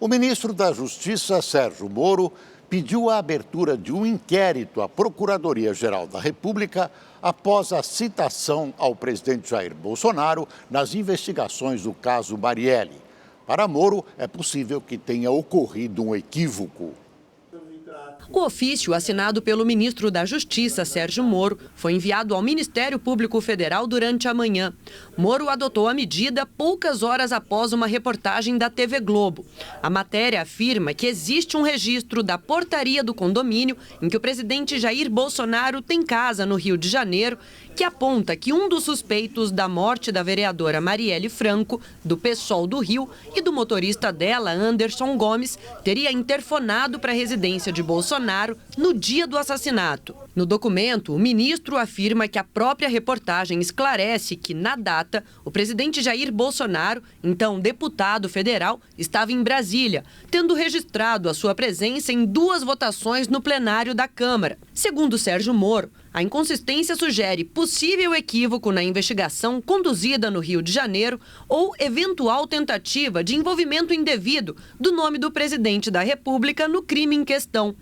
O ministro da Justiça, Sérgio Moro, pediu a abertura de um inquérito à Procuradoria-Geral da República após a citação ao presidente Jair Bolsonaro nas investigações do caso Marielle. Para Moro, é possível que tenha ocorrido um equívoco. O ofício assinado pelo ministro da Justiça, Sérgio Moro, foi enviado ao Ministério Público Federal durante a manhã. Moro adotou a medida poucas horas após uma reportagem da TV Globo. A matéria afirma que existe um registro da portaria do condomínio em que o presidente Jair Bolsonaro tem casa no Rio de Janeiro, que aponta que um dos suspeitos da morte da vereadora Marielle Franco, do PSOL do Rio, e do motorista dela, Anderson Gomes, teria interfonado para a residência de Bolsonaro no dia do assassinato. No documento, o ministro afirma que a própria reportagem esclarece que, na data, o presidente Jair Bolsonaro, então deputado federal, estava em Brasília, tendo registrado a sua presença em 2 votações no plenário da Câmara. Segundo Sérgio Moro, a inconsistência sugere possível equívoco na investigação conduzida no Rio de Janeiro ou eventual tentativa de envolvimento indevido do nome do presidente da República no crime em questão.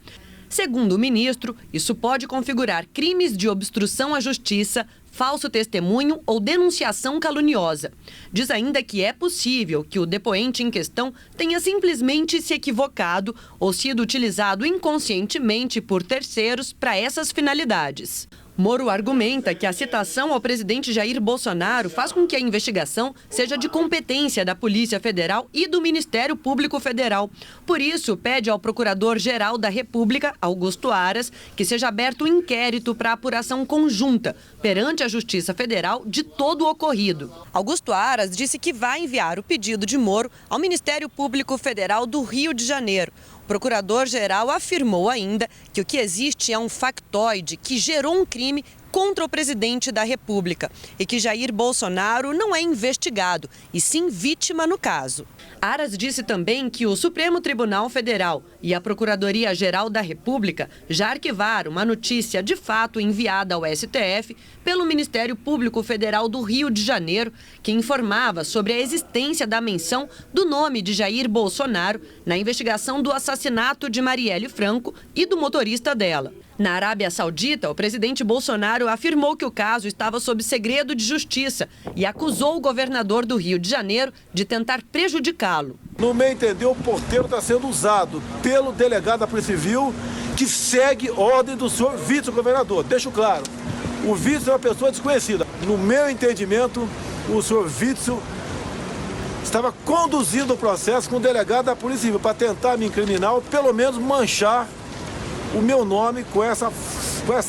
Segundo o ministro, isso pode configurar crimes de obstrução à justiça, falso testemunho ou denunciação caluniosa. Diz ainda que é possível que o depoente em questão tenha simplesmente se equivocado ou sido utilizado inconscientemente por terceiros para essas finalidades. Moro argumenta que a citação ao presidente Jair Bolsonaro faz com que a investigação seja de competência da Polícia Federal e do Ministério Público Federal. Por isso, pede ao Procurador-Geral da República, Augusto Aras, que seja aberto um inquérito para apuração conjunta perante a Justiça Federal de todo o ocorrido. Augusto Aras disse que vai enviar o pedido de Moro ao Ministério Público Federal do Rio de Janeiro. O procurador-geral afirmou ainda que o que existe é um factoide que gerou um crime contra o presidente da República e que Jair Bolsonaro não é investigado, e sim vítima no caso. Aras disse também que o Supremo Tribunal Federal e a Procuradoria-Geral da República já arquivaram uma notícia de fato enviada ao STF pelo Ministério Público Federal do Rio de Janeiro, que informava sobre a existência da menção do nome de Jair Bolsonaro na investigação do assassinato de Marielle Franco e do motorista dela. Na Arábia Saudita, o presidente Bolsonaro afirmou que o caso estava sob segredo de justiça e acusou o governador do Rio de Janeiro de tentar prejudicá-lo. No meu entender, o porteiro está sendo usado pelo delegado da Polícia Civil, que segue ordem do senhor vice-governador. Deixo claro, o vice é uma pessoa desconhecida. No meu entendimento, o senhor vice estava conduzindo o processo com o delegado da Polícia Civil para tentar me incriminar ou pelo menos manchar o meu nome com essa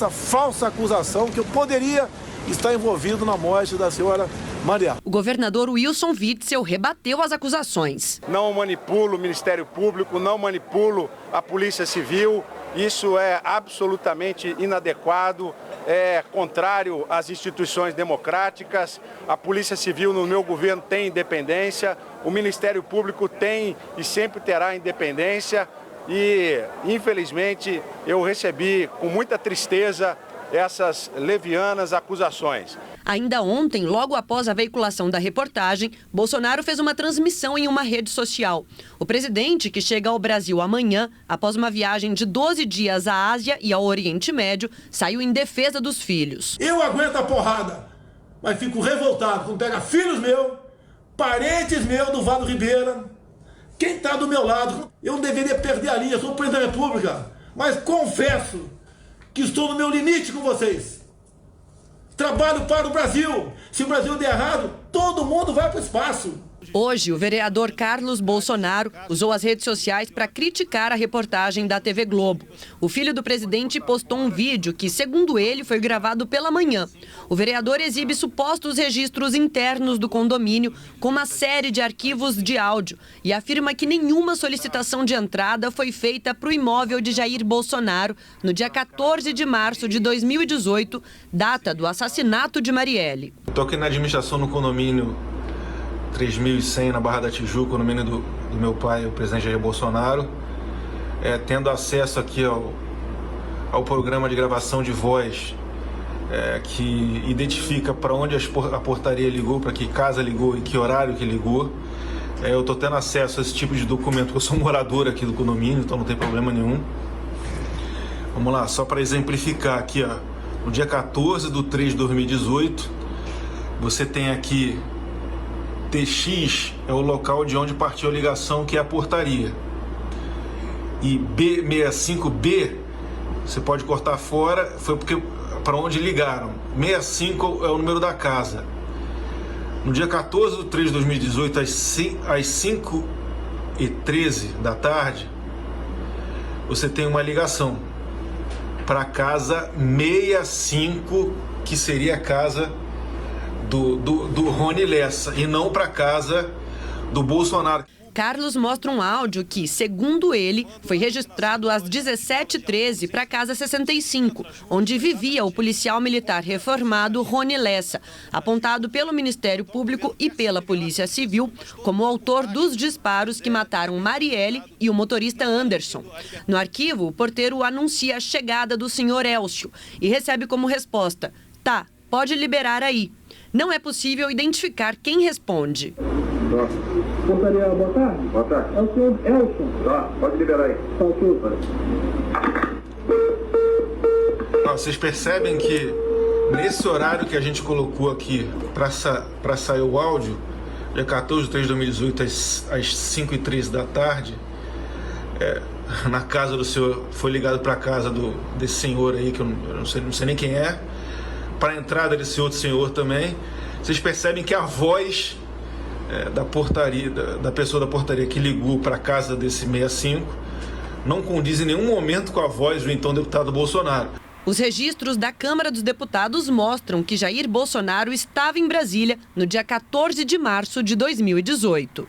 falsa acusação que eu poderia estar envolvido na morte da senhora Marielle. O governador Wilson Witzel rebateu as acusações. Não manipulo o Ministério Público, não manipulo a Polícia Civil. Isso é absolutamente inadequado, é contrário às instituições democráticas. A Polícia Civil no meu governo tem independência, o Ministério Público tem e sempre terá independência. E, infelizmente, eu recebi com muita tristeza essas levianas acusações. Ainda ontem, logo após a veiculação da reportagem, Bolsonaro fez uma transmissão em uma rede social. O presidente, que chega ao Brasil amanhã, após uma viagem de 12 dias à Ásia e ao Oriente Médio, saiu em defesa dos filhos. Eu aguento a porrada, mas fico revoltado quando pega filhos meus, parentes meus do Vale do Ribeira. Quem está do meu lado, eu não deveria perder a linha, sou o presidente da República, mas confesso que estou no meu limite com vocês. Trabalho para o Brasil. Se o Brasil der errado, todo mundo vai para o espaço. Hoje, o vereador Carlos Bolsonaro usou as redes sociais para criticar a reportagem da TV Globo. O filho do presidente postou um vídeo que, segundo ele, foi gravado pela manhã. O vereador exibe supostos registros internos do condomínio com uma série de arquivos de áudio e afirma que nenhuma solicitação de entrada foi feita para o imóvel de Jair Bolsonaro no dia 14 de março de 2018, data do assassinato de Marielle. Estou aqui na administração no condomínio 3100 na Barra da Tijuca, no meio do meu pai, o presidente Jair Bolsonaro, tendo acesso aqui ao programa de gravação de voz que identifica para onde a portaria ligou, para que casa ligou e que horário que ligou. Eu estou tendo acesso a esse tipo de documento, porque eu sou morador aqui do condomínio, então não tem problema nenhum. Vamos lá, só para exemplificar aqui, ó. No dia 14/3/2018, você tem aqui TX, é o local de onde partiu a ligação, que é a portaria. E B65B, você pode cortar fora, foi porque para onde ligaram. 65 é o número da casa. No dia 14/3/2018, às 5h13 da tarde, você tem uma ligação para a casa 65, que seria a casa do Rony Lessa, e não para a casa do Bolsonaro. Carlos mostra um áudio que, segundo ele, foi registrado às 17h13 para a casa 65, onde vivia o policial militar reformado Rony Lessa, apontado pelo Ministério Público e pela Polícia Civil como autor dos disparos que mataram Marielle e o motorista Anderson. No arquivo, o porteiro anuncia a chegada do senhor Elcio e recebe como resposta: "Tá, pode liberar aí". Não é possível identificar quem responde. Portaria, boa tarde. Boa tarde. É o senhor Elson. Tá, pode liberar aí. Tá, ok. Vocês percebem que nesse horário que a gente colocou aqui para sair o áudio, dia 14/3/2018, às 5h13 da tarde, na casa do senhor, foi ligado para a casa desse senhor aí, que eu não sei nem quem é, para a entrada desse outro senhor também. Vocês percebem que a voz da portaria, da pessoa da portaria que ligou para a casa desse 65, não condiz em nenhum momento com a voz do então deputado Bolsonaro. Os registros da Câmara dos Deputados mostram que Jair Bolsonaro estava em Brasília no dia 14 de março de 2018.